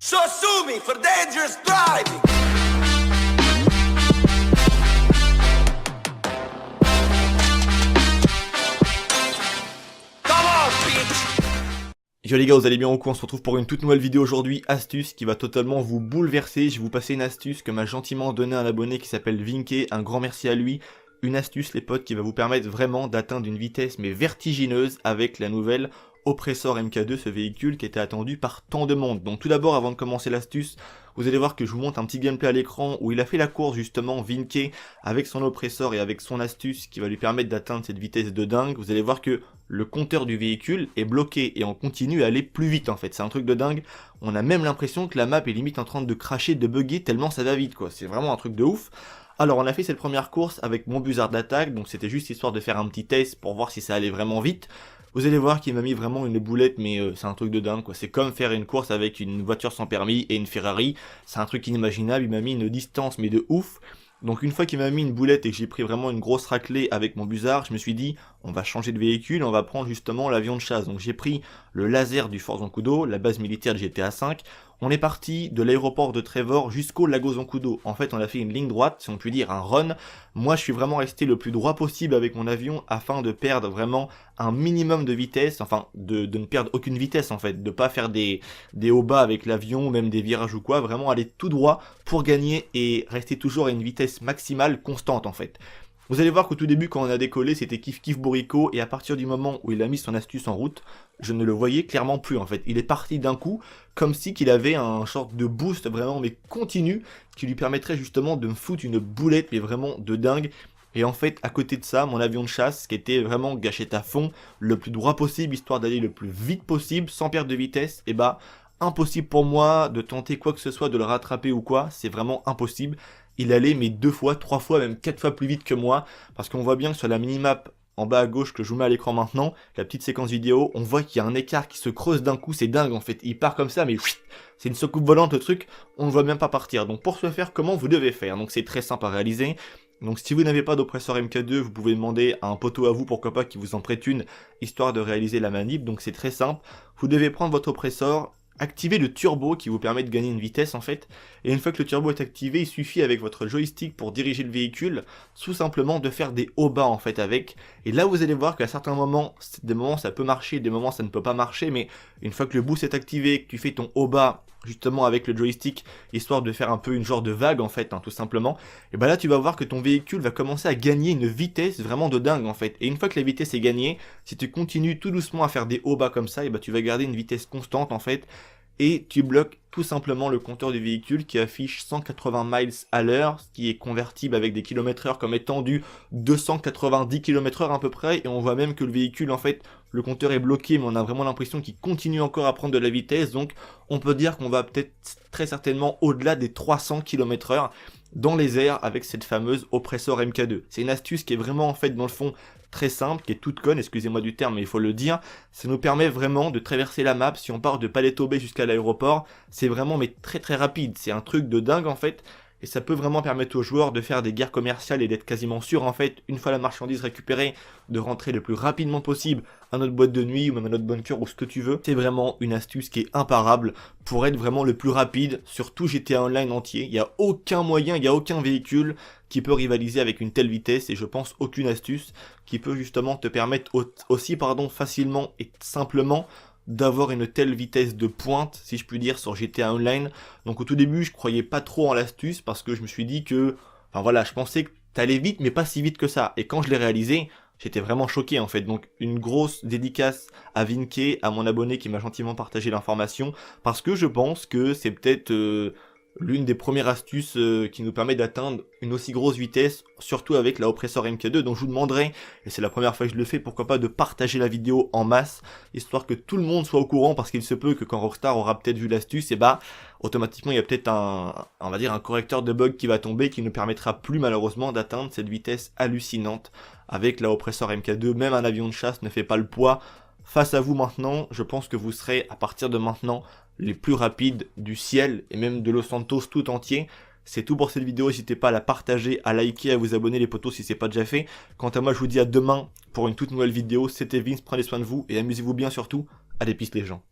So sue me for dangerous driving. Come on, bitch. Yo les gars, vous allez bien ou quoi? On se retrouve pour une toute nouvelle vidéo aujourd'hui, astuce qui va totalement vous bouleverser. Je vais vous passer une astuce que m'a gentiment donné un abonné qui s'appelle Vinke, un grand merci à lui. Une astuce les potes qui va vous permettre vraiment d'atteindre une vitesse mais vertigineuse avec la nouvelle Oppressor MK2, ce véhicule qui était attendu par tant de monde. Donc tout d'abord, avant de commencer l'astuce, vous allez voir que je vous montre un petit gameplay à l'écran où il a fait la course justement, Vinke, avec son Oppressor et avec son astuce qui va lui permettre d'atteindre cette vitesse de dingue. Vous allez voir que le compteur du véhicule est bloqué et on continue à aller plus vite en fait, c'est un truc de dingue. On a même l'impression que la map est limite en train de cracher, de bugger tellement ça va vite quoi, c'est vraiment un truc de ouf. Alors on a fait cette première course avec mon buzzard d'attaque, donc c'était juste histoire de faire un petit test pour voir si ça allait vraiment vite. Vous allez voir qu'il m'a mis vraiment une boulette, mais c'est un truc de dingue quoi, c'est comme faire une course avec une voiture sans permis et une Ferrari, c'est un truc inimaginable, il m'a mis une distance mais de ouf. Donc une fois qu'il m'a mis une boulette et que j'ai pris vraiment une grosse raclée avec mon buzzard, je me suis dit on va changer de véhicule, on va prendre justement l'avion de chasse. Donc j'ai pris le laser du Fort Zancudo, la base militaire de GTA V. On est parti de l'aéroport de Trevor jusqu'au lago Zancudo. En fait on a fait une ligne droite, si on peut dire un run. Moi je suis vraiment resté le plus droit possible avec mon avion afin de perdre vraiment un minimum de vitesse, enfin de ne perdre aucune vitesse en fait, de pas faire des hauts bas avec l'avion, même des virages ou quoi, vraiment aller tout droit pour gagner et rester toujours à une vitesse maximale constante en fait. Vous allez voir qu'au tout début quand on a décollé c'était kiff kiff bourrico et à partir du moment où il a mis son astuce en route, je ne le voyais clairement plus en fait. Il est parti d'un coup comme si qu'il avait un sorte de boost vraiment mais continu qui lui permettrait justement de me foutre une boulette mais vraiment de dingue. Et en fait à côté de ça mon avion de chasse qui était vraiment gâchette à fond, le plus droit possible histoire d'aller le plus vite possible sans perdre de vitesse, et bah impossible pour moi de tenter quoi que ce soit de le rattraper ou quoi, c'est vraiment impossible. Il allait mais 2 fois, 3 fois, même 4 fois plus vite que moi, parce qu'on voit bien que sur la minimap en bas à gauche que je vous mets à l'écran maintenant, la petite séquence vidéo, on voit qu'il y a un écart qui se creuse d'un coup, c'est dingue en fait, il part comme ça mais c'est une secoupe volante le truc, on ne voit même pas partir. Donc pour ce faire, comment vous devez faire? Donc c'est très simple à réaliser. Donc si vous n'avez pas d'Oppressor MK2, vous pouvez demander à un poteau à vous, pourquoi pas, qui vous en prête une, histoire de réaliser la manip. Donc c'est très simple, vous devez prendre votre Oppressor, activer le turbo qui vous permet de gagner une vitesse en fait, et une fois que le turbo est activé, il suffit avec votre joystick pour diriger le véhicule, tout simplement de faire des hauts bas en fait avec, et là vous allez voir qu'à certains moments, des moments ça peut marcher, des moments ça ne peut pas marcher, mais une fois que le boost est activé, que tu fais ton haut bas justement avec le joystick, histoire de faire un peu une genre de vague en fait, hein, tout simplement, et bah là tu vas voir que ton véhicule va commencer à gagner une vitesse vraiment de dingue en fait, et une fois que la vitesse est gagnée, si tu continues tout doucement à faire des hauts bas comme ça, et bah tu vas garder une vitesse constante en fait, et tu bloques tout simplement le compteur du véhicule qui affiche 180 miles à l'heure, ce qui est convertible avec des km/h comme étant du 290 km/h à peu près, et on voit même que le véhicule en fait, le compteur est bloqué mais on a vraiment l'impression qu'il continue encore à prendre de la vitesse, donc on peut dire qu'on va peut-être très certainement au-delà des 300 km/h dans les airs avec cette fameuse Oppressor MK2. C'est une astuce qui est vraiment en fait dans le fond très simple, qui est toute conne, excusez-moi du terme mais il faut le dire, ça nous permet vraiment de traverser la map. Si on part de Paleto Bay jusqu'à l'aéroport, c'est vraiment mais très très rapide, c'est un truc de dingue en fait, et ça peut vraiment permettre aux joueurs de faire des guerres commerciales et d'être quasiment sûr en fait, une fois la marchandise récupérée, de rentrer le plus rapidement possible à notre boîte de nuit ou même à notre bunker ou ce que tu veux. C'est vraiment une astuce qui est imparable pour être vraiment le plus rapide sur tout GTA Online entier. Il n'y a aucun moyen, il n'y a aucun véhicule qui peut rivaliser avec une telle vitesse, et je pense aucune astuce qui peut justement te permettre aussi facilement et simplement d'avoir une telle vitesse de pointe, si je puis dire, sur GTA Online. Donc au tout début je croyais pas trop en l'astuce parce que je me suis dit que, enfin voilà, je pensais que t'allais vite mais pas si vite que ça, et quand je l'ai réalisé, j'étais vraiment choqué en fait. Donc une grosse dédicace à Vinke, à mon abonné qui m'a gentiment partagé l'information, parce que je pense que c'est peut-être l'une des premières astuces qui nous permet d'atteindre une aussi grosse vitesse, surtout avec la Oppressor MK2, donc je vous demanderai, et c'est la première fois que je le fais, pourquoi pas de partager la vidéo en masse, histoire que tout le monde soit au courant, parce qu'il se peut que quand Rockstar aura peut-être vu l'astuce, et bah, automatiquement il y a peut-être on va dire un correcteur de bug qui va tomber, qui ne permettra plus malheureusement d'atteindre cette vitesse hallucinante avec la Oppressor MK2, même un avion de chasse ne fait pas le poids. Face à vous maintenant, je pense que vous serez, à partir de maintenant, les plus rapides du ciel et même de Los Santos tout entier. C'est tout pour cette vidéo, n'hésitez pas à la partager, à liker, à vous abonner les potos si c'est pas déjà fait. Quant à moi je vous dis à demain pour une toute nouvelle vidéo, c'était Vince, prenez soin de vous et amusez-vous bien surtout, allez peace les gens.